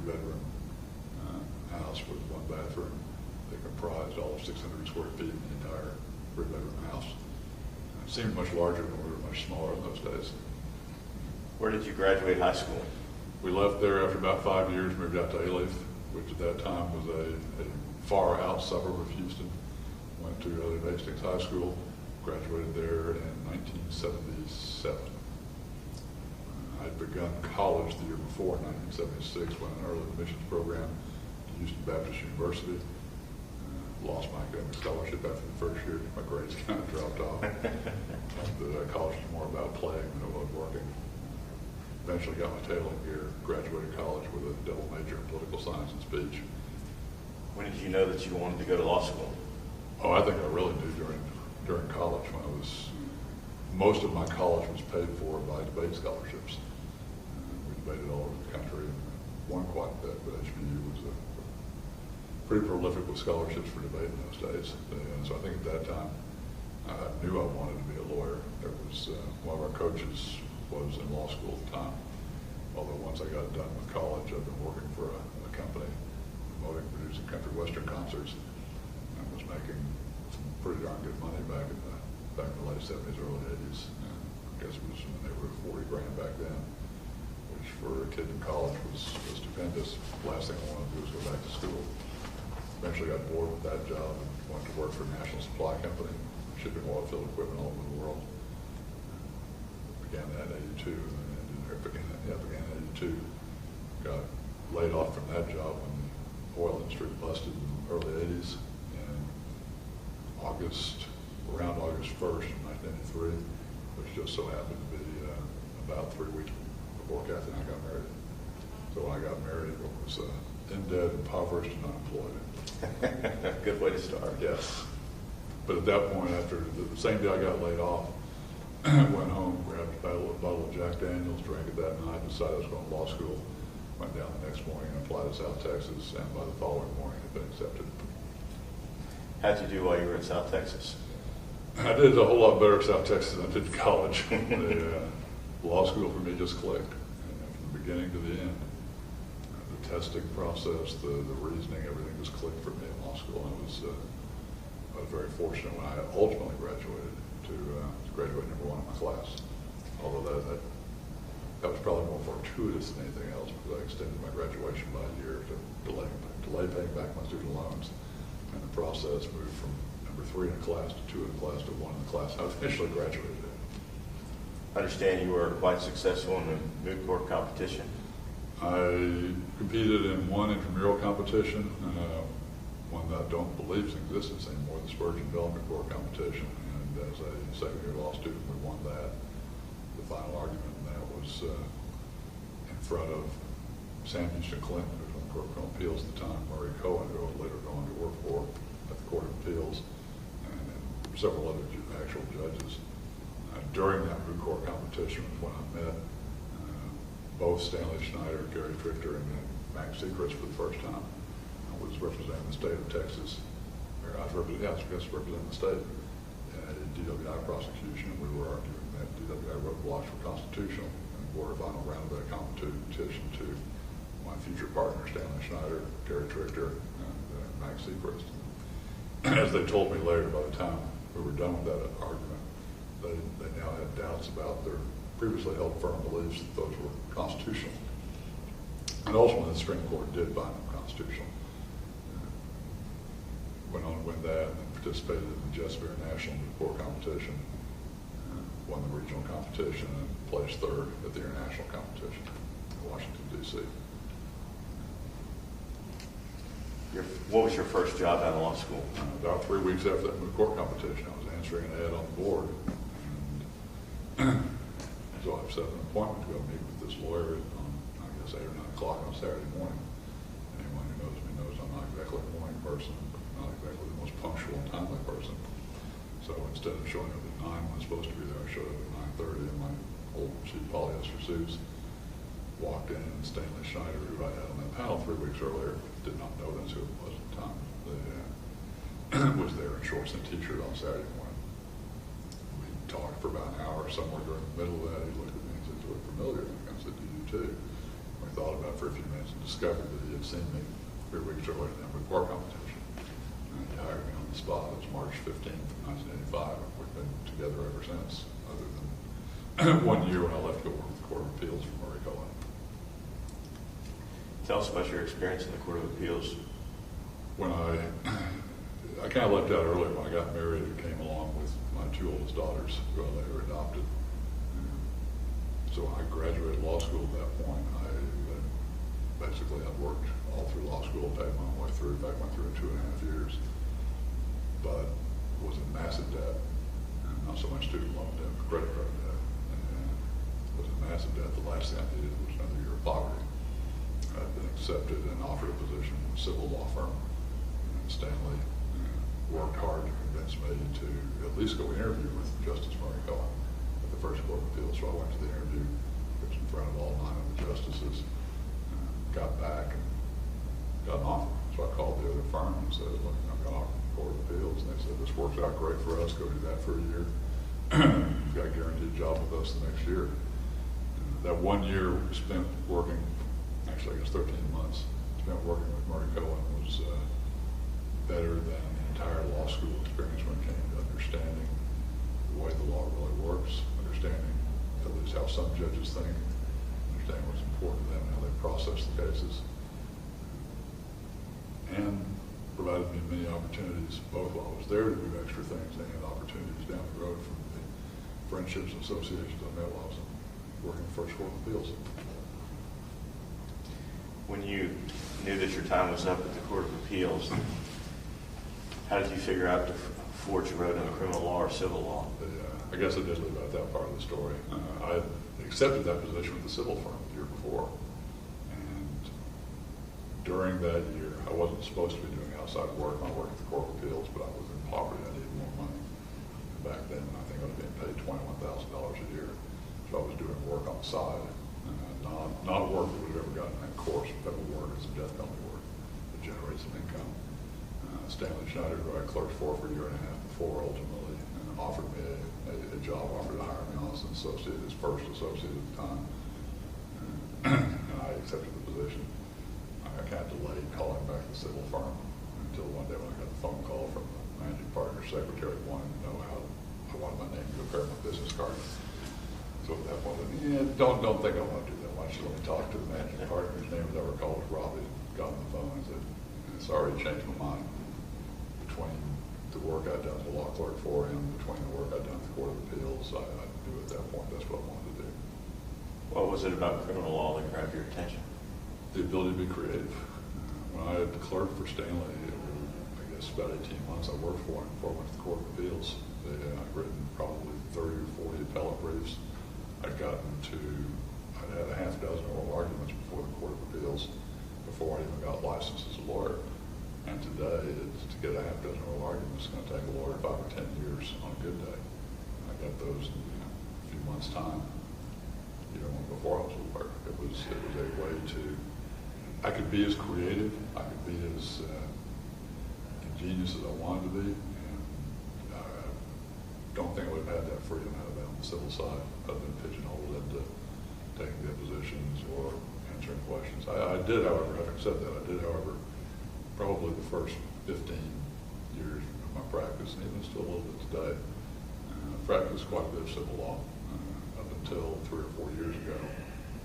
three-bedroom house with one bathroom. They comprised all of 600 square feet in the entire three-bedroom house. It seemed much larger when we were much smaller in those days. Where did you graduate high school? We left there after about 5 years, moved out to Alief, which at that time was a far out suburb of Houston. Went to Elliott Hastings High School, graduated there in 1977. I'd begun college the year before, in 1976, went on an early admissions program to Houston Baptist University. Lost my academic scholarship after the first year. My grades kind of dropped off. The college was more about playing than it was working. Eventually got my tail in gear, graduated college with a double major in political science and speech. When did you know that you wanted to go to law school? Oh, I think I really knew during college. Most of my college was paid for by debate scholarships. We debated all over the country and won quite a bit, but HBU was pretty prolific with scholarships for debate in those days. So I think at that time, I knew I wanted to be a lawyer. There was one of our coaches was in law school at the time. Although once I got done with college, I've been working for a company promoting, producing country western concerts. I was making some pretty darn good money back in the late 70s, early 80s. I guess it was when they were 40 grand back then, which for a kid in college was stupendous. The last thing I wanted to do was go back to school. Eventually got bored with that job and went to work for a national supply company, shipping oil field equipment all over the world. Began that in 82, and began in 82. Got laid off from that job when the oil industry busted in the early 80s. And around August 1st, 1983, which just so happened to be about 3 weeks before Kathy and I got married. So when I got married, I was in debt, impoverished, and unemployed. Good way to start. Yes. But at that point, after the same day I got laid off, I went home, grabbed a bottle of Jack Daniels, drank it that night, decided I was going to law school, went down the next morning and applied to South Texas, and by the following morning had been accepted. How'd you do while you were in South Texas? I did a whole lot better at South Texas than I did in college. The law school for me just clicked, and from the beginning to the end. The testing process, the reasoning, everything just clicked for me in law school. And I was very fortunate when I ultimately graduated to graduate number one in my class. Although that was probably more fortuitous than anything else, because I extended my graduation by a year to delay paying back my student loans. And the process moved from number 3 in a class to 2 in a class to 1 in a class I eventually graduated in. I understand you were quite successful in the moot court competition. I competed in one intramural competition, one that I don't believe exists anymore, the Spurgeon Development Corps competition. And as a second-year law student, we won that. The final argument in that was in front of Sam Houston Clinton, who was on the Court of Criminal Appeals at the time, Murray Cohen, who I would later go on to work for at the Court of Appeals, and several other actual judges. During that moot court competition was when I met both Stanley Schneider, Gary Trichter, and Max Seacrest for the first time. I was representing the state of Texas, or I was representing the state in a DWI prosecution, and we were arguing that DWI roadblocks were constitutional, and we were final round of that competition to my future partner, Stanley Schneider, Gary Trichter, and Max Seacrest. As they told me later, by the time we were done with that argument, they now had doubts about their previously held firm beliefs that those were constitutional. And ultimately, the Supreme Court did find them constitutional. Went on to win that and participated in the Jessica National Moot Court competition, won the regional competition, and placed 3rd at the international competition in Washington, D.C. What was your first job out of law school? About 3 weeks after that moot court competition, I was answering an ad on the board. And so I've set an appointment to go meet with this lawyer on, I guess, 8 or 9 o'clock on Saturday morning. Anyone who knows me knows I'm not exactly a morning person, not exactly the most punctual and timely person. So instead of showing up at 9 when I was supposed to be there, I showed up at 9:30 in my old cheap polyester suits. Walked in, and Stanley Schneider, who I had on that panel 3 weeks earlier, did not know that's who it was at the time. Was there in shorts and a t-shirt on Saturday morning. We talked for about an hour. Somewhere during the middle of that, he looked at me and said, "You look familiar." And I said, "You do too." We thought about it for a few minutes and discovered that he had seen me 3 weeks earlier in the bar competition. And he hired me on the spot. It was March 15th, 1985. We've been together ever since, other than 1 year when I left to go work with the Court of Appeals for Murray Cohen. Tell us about your experience in the Court of Appeals. When I kind of left out earlier, when I got married and came along with my 2 oldest daughters, who I later adopted. So when I graduated law school at that point, I'd worked all through law school, paid my way through. In fact, went through it 2.5 years, but was in massive debt, and not so much student loan debt, but credit card debt. And was in massive debt. The last thing I needed was another year of poverty. I'd been accepted and offered a position in a civil law firm, and Stanley worked hard to convince me to at least go interview with Justice Murray Cohen at the first Court of Appeals. So I went to the interview, which in front of all 9 of the justices, got back and got an offer. So I called the other firm and said, look, I've got an offer from the Court of Appeals. And they said, this works out great for us. Go do that for a year. You've got a guaranteed job with us the next year. That 1 year spent working, actually I guess 13 months, spent working with Murray Cohen was better than the entire law school experience when it came to understanding the way the law really works, understanding at least how some judges think, understanding what's important to them and how they process the cases, and provided me many opportunities, both while I was there to do extra things and opportunities down the road from the friendships and associations I met while I was working the first Court of Appeals. When you knew that your time was up at the Court of Appeals, how did you figure out to forge a road in criminal law or civil law? I guess I did leave out that part of the story. I had accepted that position with the civil firm the year before, and during that year, I wasn't supposed to be doing outside work. I worked at the Court of Appeals, but I was in poverty. I needed more money. And back then, I think I was being paid $21,000 a year, so I was doing work on the side, not work that would have ever gotten in course, but work as a death penalty work that generates some income. Stanley Schneider, who I clerked for a year and a half before, ultimately offered me a job, offered to hire me on as an associate, his first associate at the time, and I accepted the position. I kind of delayed calling back the civil firm until one day when I got the phone call from the managing partner's secretary wanting to know how I wanted my name to appear on my business card. So at that point, don't think I want to do that. Why don't you let me talk to the managing partner, whose name was ever called, Robbie, got on the phone and said, sorry, changed my mind. Between the work I'd done as a law clerk for him, between the work I'd done at the Court of Appeals, I knew at that point that's what I wanted to do. What was it about criminal law that grabbed your attention? The ability to be creative. When I had clerked for Stanley, I guess about 18 months I worked for him before I went to the Court of Appeals. I'd written probably 30 or 40 appellate briefs. I'd had a half dozen oral arguments before the Court of Appeals before I even got licensed as a lawyer. And today, to get a half dozen oral arguments, it's going to take a lawyer 5 or 10 years on a good day. I got those in a few months' time, even before I was a lawyer. It was a way to, I could be as creative, I could be as ingenious as I wanted to be, and I don't think I would have had that freedom out of that on the civil side, other than pigeonholed into taking depositions or answering questions. I did, however, having said that, probably the first 15 years of my practice, and even still a little bit today, practiced quite a bit of civil law up until 3 or 4 years ago.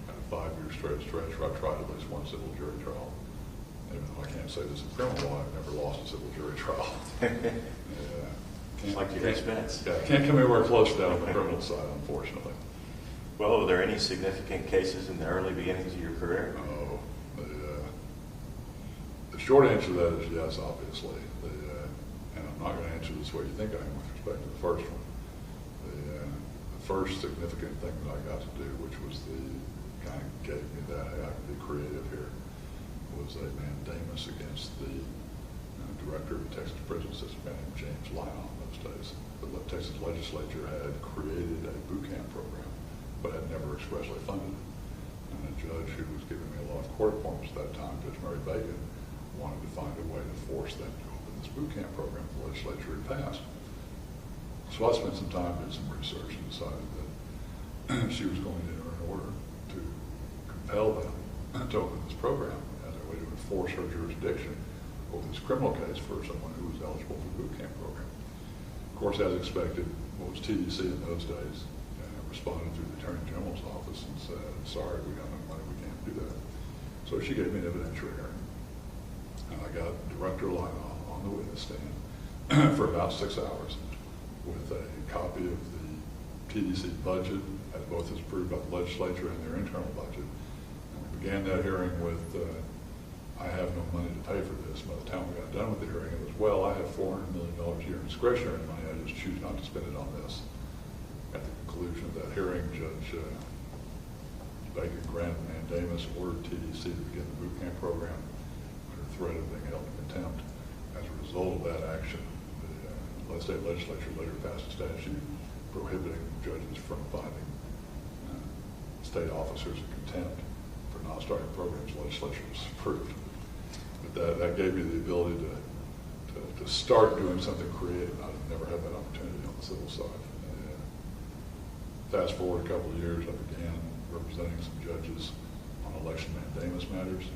I had a 5-year straight stretch where I tried at least one civil jury trial. Even though I can't say this in criminal law, I've never lost a civil jury trial. It's like your expense. Yeah, can't come anywhere close to that on the criminal side, unfortunately. Well, were there any significant cases in the early beginnings of your career? The short answer to that is yes, obviously. And I'm not going to answer this way you think I am with respect to the first one. The first significant thing that I got to do, which was kind of gave me that, hey, I can be creative here, was a mandamus against the director of the Texas prison system, a guy named James Lyon in those days. The Texas legislature had created a boot camp program, but had never expressly funded it. And a judge who was giving me a lot of court appointments at that time, Judge Mary Bacon, wanted to find a way to force them to open this boot camp program the legislature had passed. So I spent some time doing some research and decided that she was going to enter an order to compel them to open this program as a way to enforce her jurisdiction over this criminal case for someone who was eligible for the boot camp program. Of course, as expected, what was TDC in those days responded through the Attorney General's office and said, sorry, we got no money, we can't do that. So she gave me an evidentiary hearing. And I got Director Lynall on the witness stand for about 6 hours with a copy of the TDC budget, as both is approved by the legislature and their internal budget. And we began that hearing with, I have no money to pay for this. By the time we got done with the hearing, it was, well, I have $400 million a year in discretionary money, I just choose not to spend it on this. At the conclusion of that hearing, Judge Bacon granted mandamus, ordered TDC to begin the boot camp program under threat of being held in contempt. As a result of that action, the state legislature later passed a statute prohibiting judges from finding state officers in contempt for not starting programs the legislature was approved. But that gave me the ability to start doing something creative. I never had that opportunity on the civil side. Fast forward a couple of years, I began representing some judges on election mandamus matters.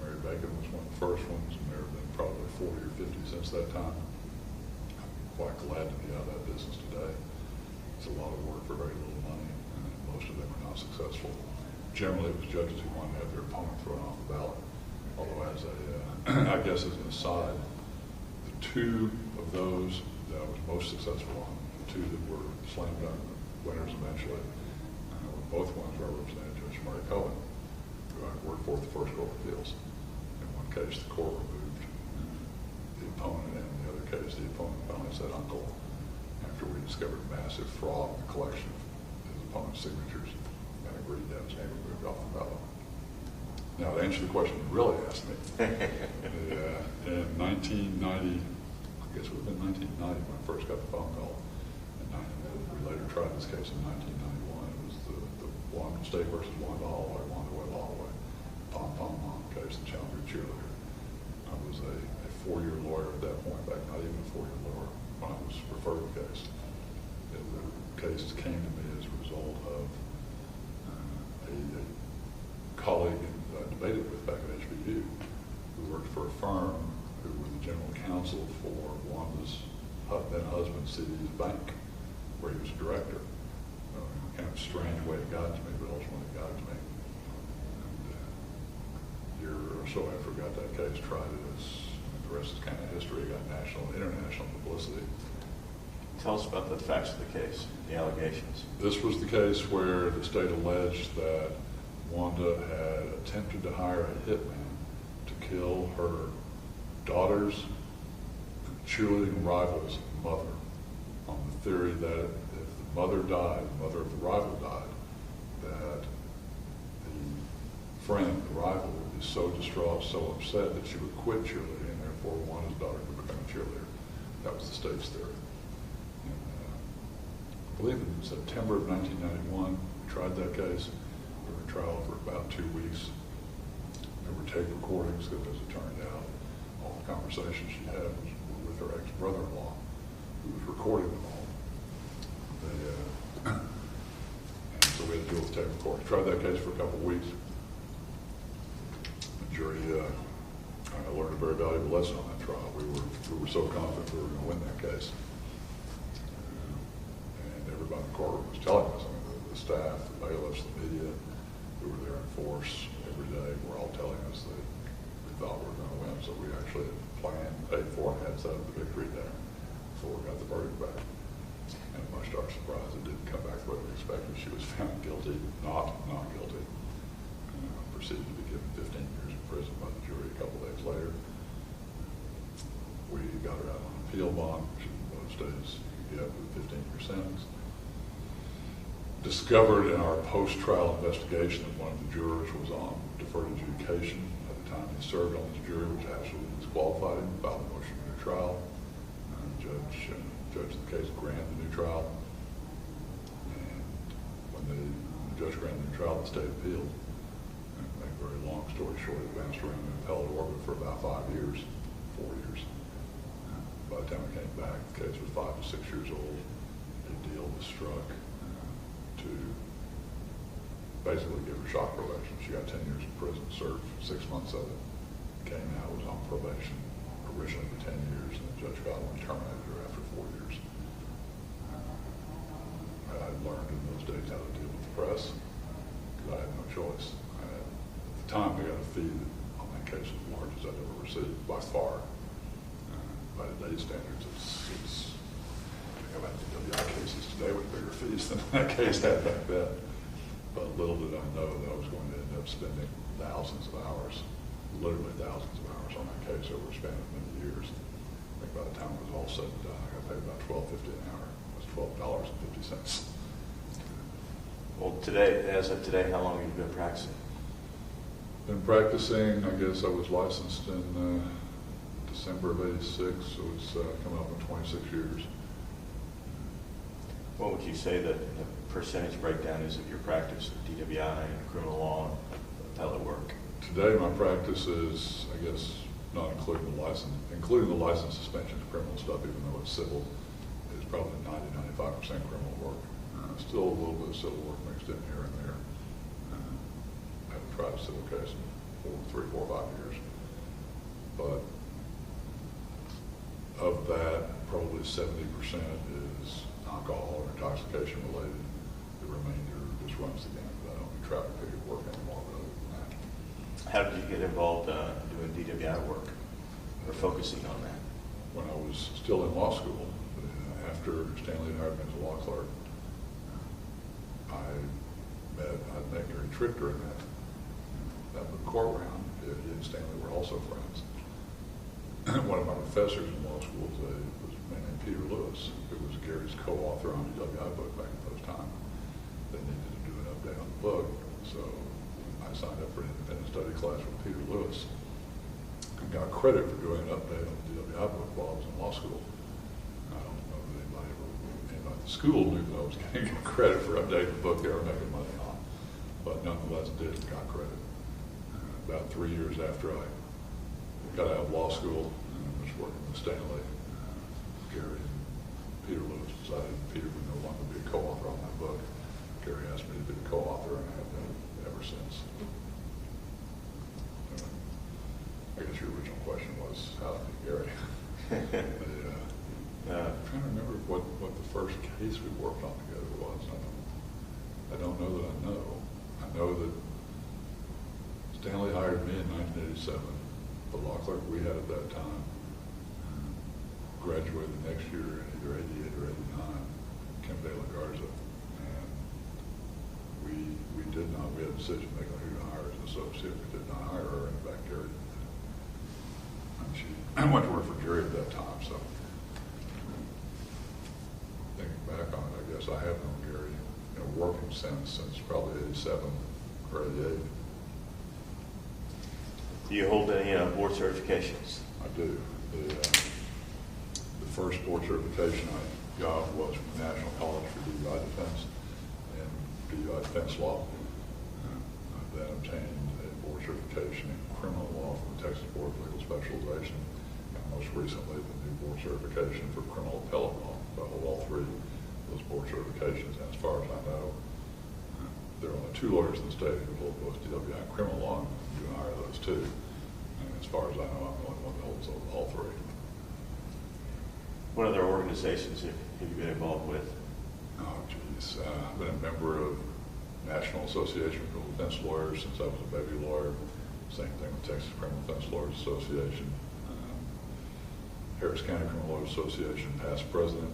Mary Bacon was one of the first ones, and there have been probably 40 or 50 since that time. I'm quite glad to be out of that business today. It's a lot of work for very little money, and most of them are not successful. Generally, it was judges who wanted to have their opponent thrown off the ballot. Although, as I guess as an aside, the two of those that I was most successful on, the two that were slam dunk winners eventually, were both ones where I represented Judge Murray Cohen, who I worked for at the First Court of Appeals. In one case, the court removed the opponent, and in the other case, the opponent finally said uncle after we discovered massive fraud in the collection of his opponent's signatures and agreed that his name removed off the ballot. Now, to answer the question you really asked me, in 1990, I guess it would have been 1990 when I first got the phone call. We later tried this case in 1991. It was the Wanda State versus Wanda Holloway, Wanda Webb Holloway, Pom Pom Mom case, the Challenger cheerleader. I was a 4-year lawyer at that point, back not even a 4-year lawyer when I was referred the case. The case came to me as a result of a colleague that I debated with back at HBU who worked for a firm who were the general counsel for Wanda's then husband, City's Bank, where he was a director. Kind of a strange way it got to me, but ultimately it got to me. And a year or so after I got that case, tried it as the rest is kind of history. Got national and international publicity. Tell us about the facts of the case, the allegations. This was the case where the state alleged that Wanda had attempted to hire a hitman to kill her daughter's cheerleading rival's mother, on the theory that if the mother died, the mother of the rival died, that the friend, the rival, would be so distraught, so upset that she would quit cheerleading, and therefore Wanda's daughter could become a cheerleader. That was the state's theory. And, I believe in September of 1991, we tried that case. We were in trial for about 2 weeks. There were tape recordings, because as it turned out, all the conversations she had were with her ex-brother-in-law, who was recording them all. And so we had to deal with tape recording. Tried that case for a couple of weeks. The jury, I learned a very valuable lesson on that trial. We were so confident we were going to win that case. And everybody in the courtroom was telling us, I mean, the staff, the bailiffs, the media, who were there in force every day, were all telling us that we thought we were going to win. So we actually had planned, paid for, and had set up the victory dinner before we got the verdict back. And much to our surprise, it didn't come back the way we expected. She was found guilty, not guilty. Proceeded to be given 15 years in prison by the jury a couple of days later. We got her out on appeal bond, which in most states you could get with a 15-year sentence. Discovered in our post-trial investigation that one of the jurors was on deferred adjudication at the time he served on this jury, which absolutely disqualified him, filed a motion for new trial. Judge of the case granted the new trial. And when the judge granted the new trial, the state appealed. And to make a very long story short, it bounced around in appellate orbit for about 4 years. By the time it came back, the case was 5 to 6 years old. A deal was struck to basically give her shock probation. She got 10 years in prison, served 6 months of it, came out, was on probation originally for 10 years, and the judge finally terminated her after 4 years. I learned in those days how to deal with the press because I had no choice. At the time, we got a fee that on that case was the largest I'd ever received by far. By today's standards, it's think about DWI cases today with bigger fees than that case had back then. But little did I know that I was going to end up spending thousands of hours, literally thousands of hours on that case over a span of many years. I think by the time it was all said and done, I got paid about $12.50 an hour. It was $12.50. Well, today, as of today, how long have you been practicing? Been practicing, I guess I was licensed in December of '86, so it's coming up in 26 years. What would you say that the percentage breakdown is of your practice, DWI and criminal law and appellate work? Today, my practice is, I guess, not including the license suspension of criminal stuff, even though it's civil, is probably 90-95% criminal work. Still a little bit of civil work mixed in here and there. I haven't tried a civil case in 3, 4, 5 years. But of that, probably 70% is alcohol or intoxication related. The remainder just runs the gamut. I don't do traffic ticket work anymore rather than that. How did you get involved doing DWI work or focusing on that? When I was still in law school, after Stanley hired me as a law clerk, I'd met Gary Tripp during that court round. He and Stanley were also friends. One of my professors in law school was a man named Peter Lewis, who was Gary's co-author on the DWI book back in those times. They needed to do an update on the book, so I signed up for an independent study class with Peter Lewis and got credit for doing an update on the DWI book while I was in law school. I don't know that anybody at the school knew that I was getting credit for updating the book they were making money on, but nonetheless did and got credit. About 3 years after I got out of law school and was working with Stanley, Gary and Peter Lewis decided Peter would no longer be a co-author on that book. Gary asked me to be the co-author, and I have been ever since. I guess your original question was how to meet Gary. I'm trying to remember what the first case we worked on together was. I don't know that I know. I know that Stanley hired me in 1987. The law clerk we had at that time graduated the next year in either 88 or 89, Kim Bailey Garza. And we did not, we had a decision making who to hire as an associate. We did not hire her. In fact, Gary did. And I went to work for Gary at that time, so thinking back on it, I guess I have known Gary, working since probably 87 or 88. Do you hold any board certifications? I do. The first board certification I got was from the National College for DUI Defense and DUI Defense Law. I then obtained a board certification in criminal law from the Texas Board of Legal Specialization, and most recently the new board certification for criminal appellate law. I hold all three of those board certifications, and as far as I know, there are only 2 lawyers in the state who hold both DWI and criminal law, and you can hire those too. And as far as I know, I'm the only one that holds all three. What other organizations have you been involved with? Oh, geez. I've been a member of National Association of Criminal Defense Lawyers since I was a baby lawyer. Same thing with Texas Criminal Defense Lawyers Association. Harris County Criminal Lawyers Association, past president.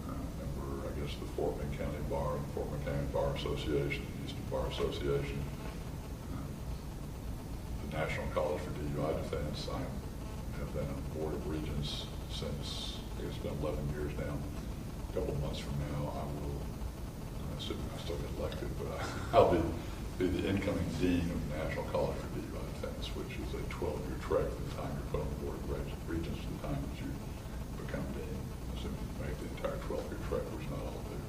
Member, I guess, the Fort Bend County Bar, the Fort Bend County Bar Association, the Eastern Bar Association, the National College for DUI Defense. I have been on the Board of Regents since, I guess it's been 11 years now. A couple of months from now, I will, assuming I still get elected, but I'll be the incoming dean of the National College for DUI Defense, which is a 12-year trek from the time you're put on the Board of Regents to the time that you become dean. Assuming you make the entire 12-year trek, which not all do.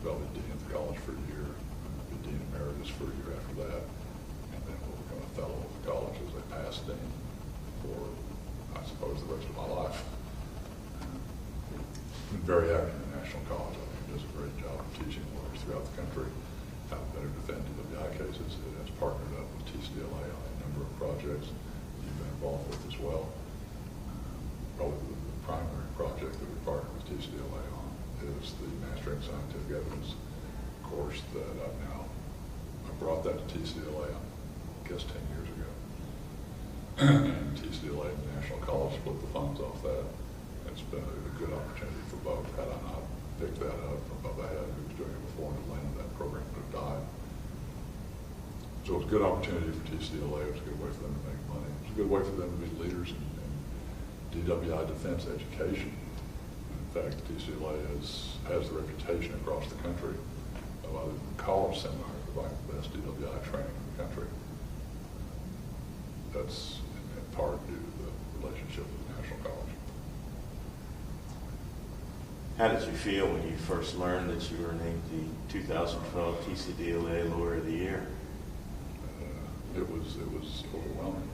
I'll be dean of the college for a year, be dean emeritus for a year after that, and then we'll become a fellow of the college as a past dean for, I suppose, the rest of my life. Been very active in the National College. I think it does a great job of teaching lawyers throughout the country how to better defend DWI cases. It has partnered up with TCLA on a number of projects you've been involved with as well. Probably the primary project that we partnered with TCLA on is the Mastering Scientific Evidence course that I brought that to TCLA, I guess 10 years ago. And TCLA and the National College split the funds off that. It's been a good opportunity for both. Had I not picked that up from Bubba Head, who was doing it before in Atlanta, that program would have died. So it was a good opportunity for TCLA. It was a good way for them to make money. It was a good way for them to be leaders in DWI defense education. In fact, TCLA has the reputation across the country of other than college seminars providing the best DWI training in the country. That's in part due to the relationship with the National College. How did you feel when you first learned that you were named the 2012 TCDLA Lawyer of the Year? It was overwhelming.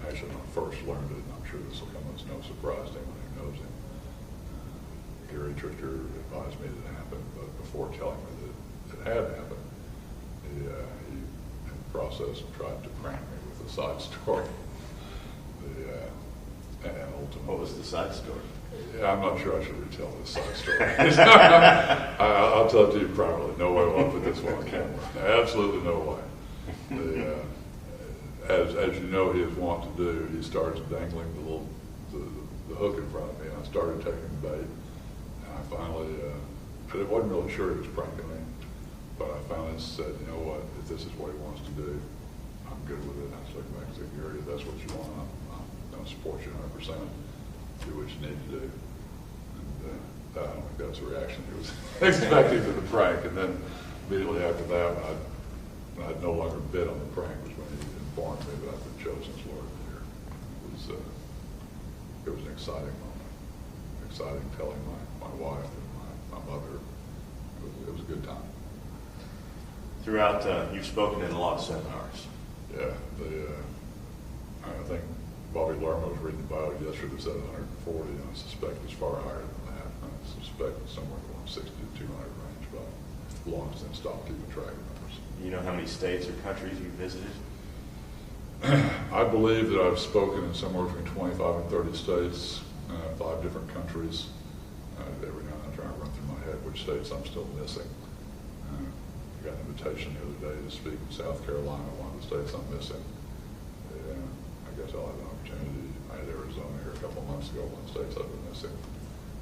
Actually, when I first learned it, and I'm sure this will come as no surprise to anyone who knows him, Gary Trichter advised me that it happened, but before telling me that it had happened, he in the process tried to prank me with a side story. And ultimately, What was the side story? Yeah, I'm not sure I should retell this side story. I'll tell it to you privately. No way will I put this one on camera. Absolutely no way. As you know, he is wont to do, he starts dangling the hook in front of me, and I started taking the bait. And I finally, I wasn't really sure he was pranking me, but I finally said, you know what, if this is what he wants to do, I'm good with it. And I was looking back and said, Gary, if that's what you want, I'm going to support you 100%. Do what you need to do. And I don't think that was the reaction he was expecting to the prank. And then immediately after that, when I no longer bid on the prank, was when he informed me that I've been chosen as Lawyer of the Year. It was an exciting moment. Exciting telling my wife and my mother. It was a good time. Throughout, you've spoken in a lot of seminars. Yeah, I think Bobby Lerma was reading the bio yesterday that said 140, and I suspect it's far higher than that. I suspect it's somewhere in the 160 to 200 range, but long since stopped keeping track of numbers. You know how many states or countries you visited? I believe that I've spoken in somewhere between 25 and 30 states, 5 different countries. Every now and then I'm trying to run through my head which states I'm still missing. I got an invitation the other day to speak in South Carolina, one of the states I'm missing. I guess I'll have an opportunity. I had Arizona here a couple of months ago, one of the states I've been missing.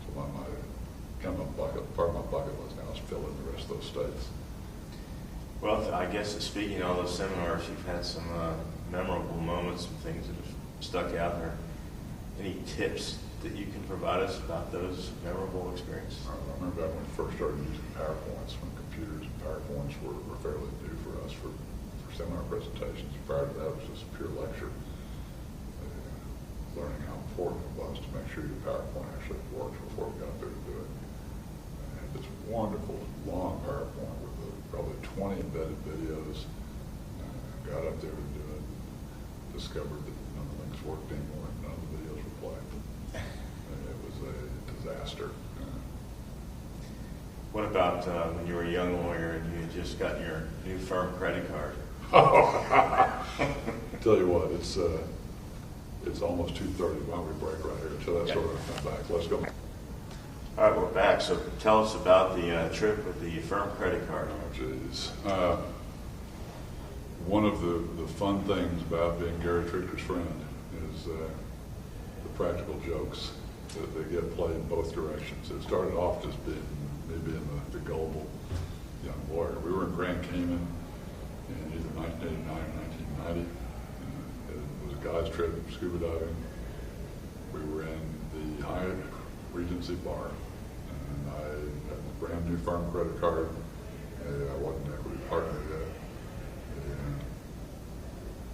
So part of my bucket list now is fill in the rest of those states. Well, I guess speaking of all those seminars, you've had some memorable moments, some things that have stuck out there. Any tips that you can provide us about those memorable experiences? I remember back when we first started using PowerPoints, when computers and PowerPoints were fairly new for us for seminar presentations. Prior to that, it was just a pure lecture. Learning how important it was to make sure your PowerPoint actually worked before we got there to do it. And I had this wonderful long PowerPoint with probably 20 embedded videos. Got up there to do it, discovered that none of the things worked anymore, and none of the videos were playing. It was a disaster. What about when you were a young lawyer and you had just gotten your new firm credit card? Tell you what, it's almost 2:30. Why don't we break right here until that sort of come back? Let's go. All right, we're back. So tell us about the trip with the firm credit card. Oh, geez. One of the fun things about being Gary Trichter's friend is the practical jokes that they get played in both directions. It started off just being me being the gullible young lawyer. We were in Grand Cayman in either 1989 or 1990. It was a guy's trip scuba diving. We were in the Hyatt Regency bar, and I had a brand new firm credit card. I wasn't an equity partner yet.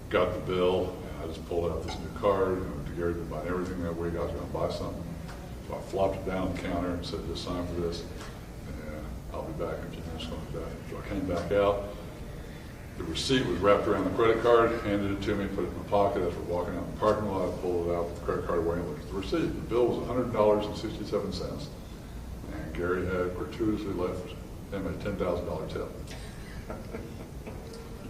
Got the bill, and I just pulled out this new card. And Gary had been buying everything that week. I was going to buy something. So I flopped it down on the counter and said, just sign for this. And I'll be back in a few minutes. So I came back out. The receipt was wrapped around the credit card, handed it to me, put it in my pocket. As we're walking out in the parking lot, I pulled it out with the credit card away and looked at the receipt. The bill was $100.67. And Gary had gratuitously left and made $10,000 tip.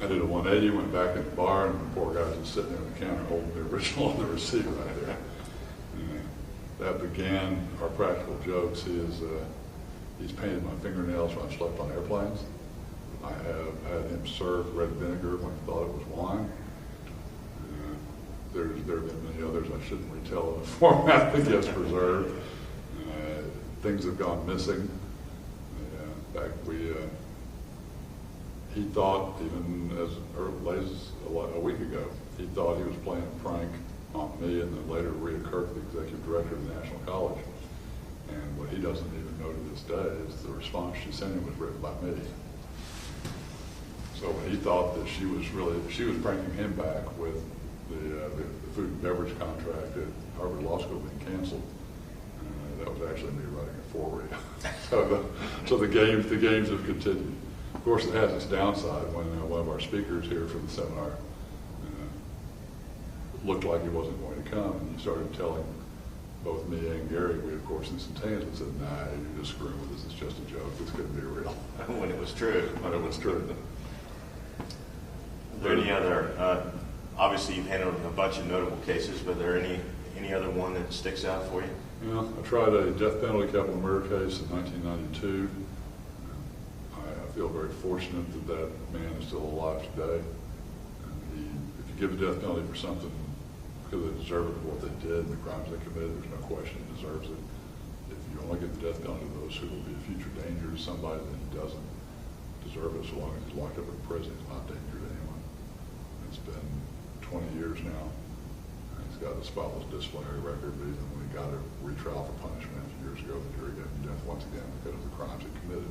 I did a 180, went back in the bar, and the poor guy's just sitting there on the counter holding the original on the receipt right there. That began our practical jokes. He's painted my fingernails when I slept on airplanes. I have had him serve red vinegar when he thought it was wine. There have been many others I shouldn't retell in the format that gets preserved. Things have gone missing. In fact, he thought, even as late as a week ago, he thought he was playing a prank on me, and then later Rhea Kirk, the executive director of the National College. And what he doesn't even know to this day is the response she sent him was written by me. So when he thought that she was pranking him back with the food and beverage contract at Harvard Law School being canceled, that was actually me writing it for Rhea. So the games have continued. Of course, it has its downside when one of our speakers here for the seminar looked like he wasn't going to come, and he started telling both me and Gary, we of course instantaneously said, nah, you're just screwing with us, it's just a joke, this couldn't be real. When it was true. When it was true. Are there any other, obviously you've handled a bunch of notable cases, but are there any other one that sticks out for you? Yeah, I tried a death penalty capital murder case in 1992. I feel very fortunate that man is still alive today. If you give a death penalty for something because they deserve it for what they did and the crimes they committed, there's no question he deserves it. If you only give the death penalty to those who will be a future danger to somebody, then he doesn't deserve it so long as he's locked up in prison. He's not a danger to anyone. It's been 20 years now. He's got a spotless disciplinary record, but even when he got a retrial for punishment years ago, the jury gave him death once again because of the crimes he committed.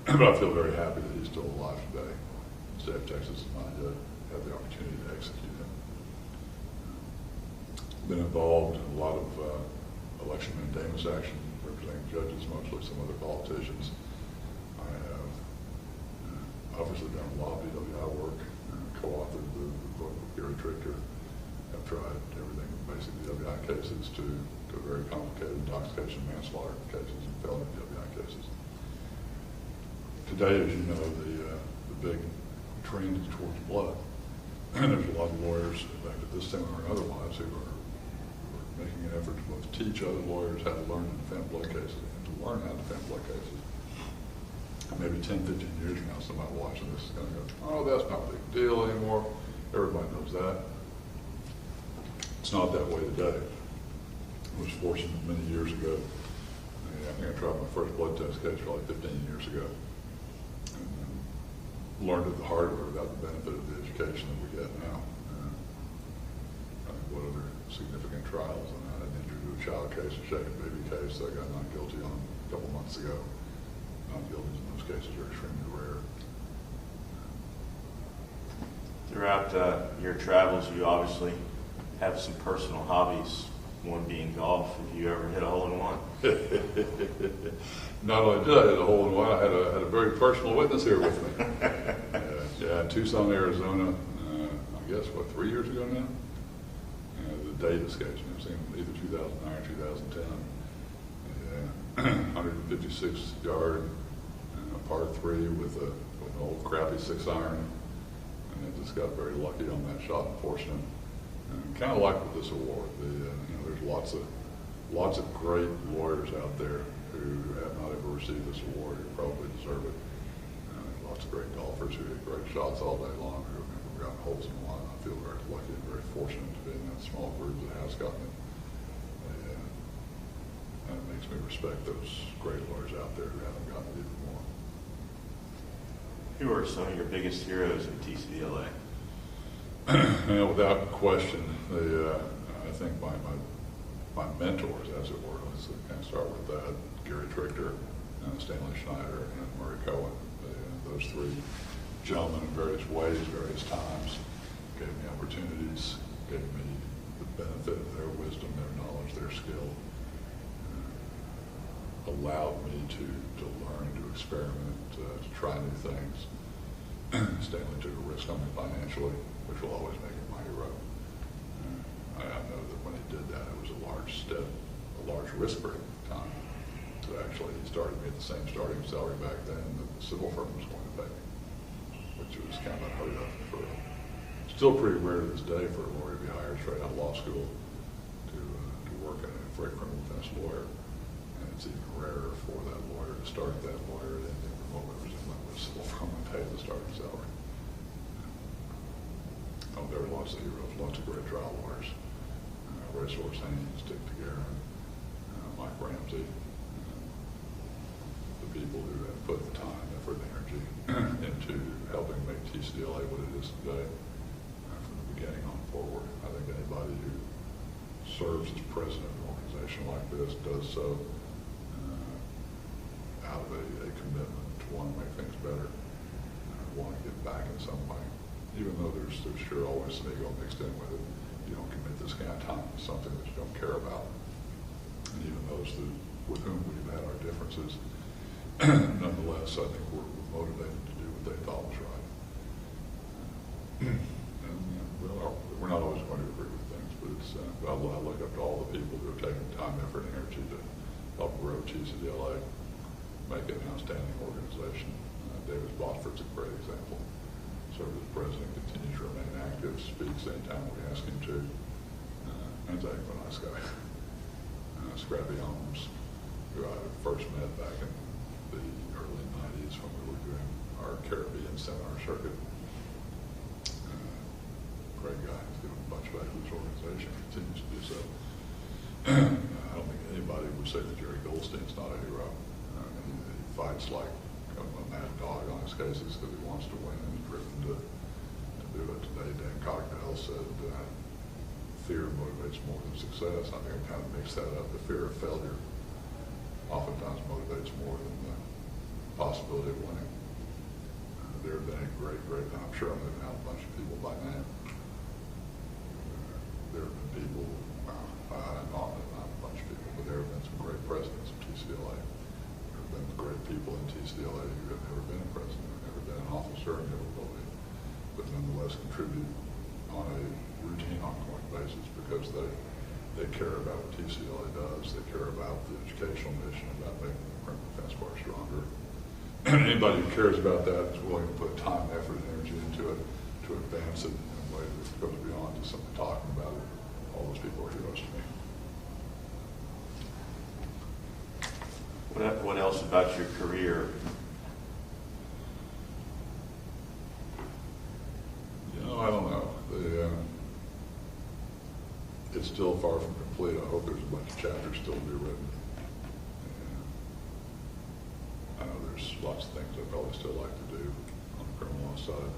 But I feel very happy that he's still alive today. The state of Texas has not yet had the opportunity to execute him. Been involved in a lot of election mandamus action, representing judges, mostly some other politicians. I have obviously done a lot of DWI work, co-authored the book with Gary Trichter. I've tried everything from basic DWI cases to very complicated intoxication, manslaughter cases, and felony DWI cases. Today, as you know, the big trend is towards blood. And there's a lot of lawyers, in fact, at this seminar and otherwise, who are making an effort to both teach other lawyers how to learn to defend blood cases and to learn how to defend blood cases. Maybe 10, 15 years from now, somebody watching this is going to go, oh, that's not a big deal anymore. Everybody knows that. It's not that way today. I was fortunate many years ago. I think I tried my first blood test case probably 15 years ago. Learned it the hard way without the benefit of the education that we get now. I think what other significant trials? And I had an injury to a child case, a shaken baby case that I got not guilty on a couple months ago. Not guilty in those cases are extremely rare. Throughout your travels, you obviously have some personal hobbies, one being golf. Have you ever hit a hole-in-one? Not only did I hit a hole-in-one, I had a very personal witness here with me. In Tucson, Arizona, I guess, 3 years ago now? The date escapes me. I've seen either 2009 or 2010. 156-yard par 3 with an old crappy 6-iron. And I just got very lucky on that shot, unfortunately. Kind of like with this award, there's lots of great lawyers out there who have not ever received this award who probably deserve it. Lots of great golfers who hit great shots all day long who have never gotten holes in one. I feel very lucky and very fortunate to be in that small group that has gotten it. And it makes me respect those great lawyers out there who haven't gotten it even more. Who are some of your biggest heroes in TCDLA? Without question, I think my mentors, as it were, let's kind of start with that, Gary Trichter, Stanley Schneider, and Murray Cohen. Those three gentlemen in various ways, various times, gave me opportunities, gave me the benefit of their wisdom, their knowledge, their skill, allowed me to learn, to experiment, to try new things. Stanley took a risk on me financially, which will always make him my hero. I know that when he did that, it was a large step, a large risk for him at the time. So actually, he started me at the same starting salary back then that the civil firm was going to pay me, which was kind of unheard of. Still pretty rare to this day for a lawyer to be hired straight out of law school to work for a criminal defense lawyer. And it's even rarer for that lawyer to start that lawyer than remotely resembling what a civil firm would pay the starting salary. Oh, there were lots of heroes, lots of great trial lawyers. Racehorse Haynes, Dick DeGuerin, Mike Ramsey, the people who have put the time, effort, and energy into helping make TCDLA what it is today from the beginning on forward. I think anybody who serves as president of an organization like this does so out of a commitment to want to make things better, want to get back in some way. Even though there's sure always some ego mixed in with it, you don't commit this kind of time to something that you don't care about. And even those with whom we've had our differences, nonetheless, I think we're motivated to do what they thought was right. And we're not always going to agree with things, but I look up to all the people who have taken time, effort, and energy to help grow TCDLA, make it an outstanding organization. David Bosford's a great example. Served as president, continues to remain active, speaks anytime we ask him to. And he's a nice guy. Scrappy Holmes, who I first met back in the early 90s when we were doing our Caribbean seminar circuit. Great guy. He's given a bunch back to this organization, continues to do so. I don't think anybody would say that Jerry Goldstein's not a hero. He fights like a mad dog on his cases because he wants to win and he's driven to do it. Today, Dan Cocktail said fear motivates more than success. I think I kind of mix that up. The fear of failure oftentimes motivates more than the possibility of winning. There have been a great, I'm sure I'm leaving out a bunch of people by name. There have been people, not a bunch of people, but there have been some great presidents of TCDLA. There have been great people in TCDLA who have never been a president, never been an officer, never will be, but nonetheless contribute on a routine, ongoing basis because they care about what TCDLA does. They care about the educational mission, about making the criminal defense bar stronger. Anybody who cares about that is willing to put time, effort, and energy into it to advance it in a way that goes beyond just simply talking about it. All those people are heroes to me. What else about your career? I don't know. It's still far from complete. I hope there's a bunch of chapters still to be written. And I know there's lots of things I'd probably still like to do on the criminal law side.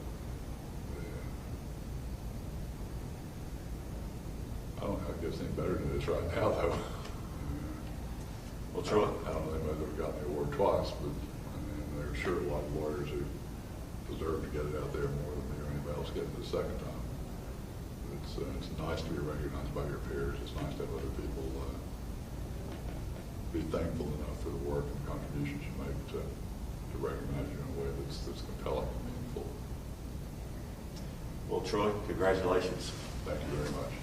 I don't know how it gets any better than it is right now, though. Well, Troy, I don't know anybody that ever got the award twice, but there's sure a lot of lawyers who deserve to get it out there more than anybody else getting it the second time. It's nice to be recognized by your peers. It's nice to have other people be thankful enough for the work and contributions you make to recognize you in a way that's compelling and meaningful. Well, Troy, congratulations. Thank you very much.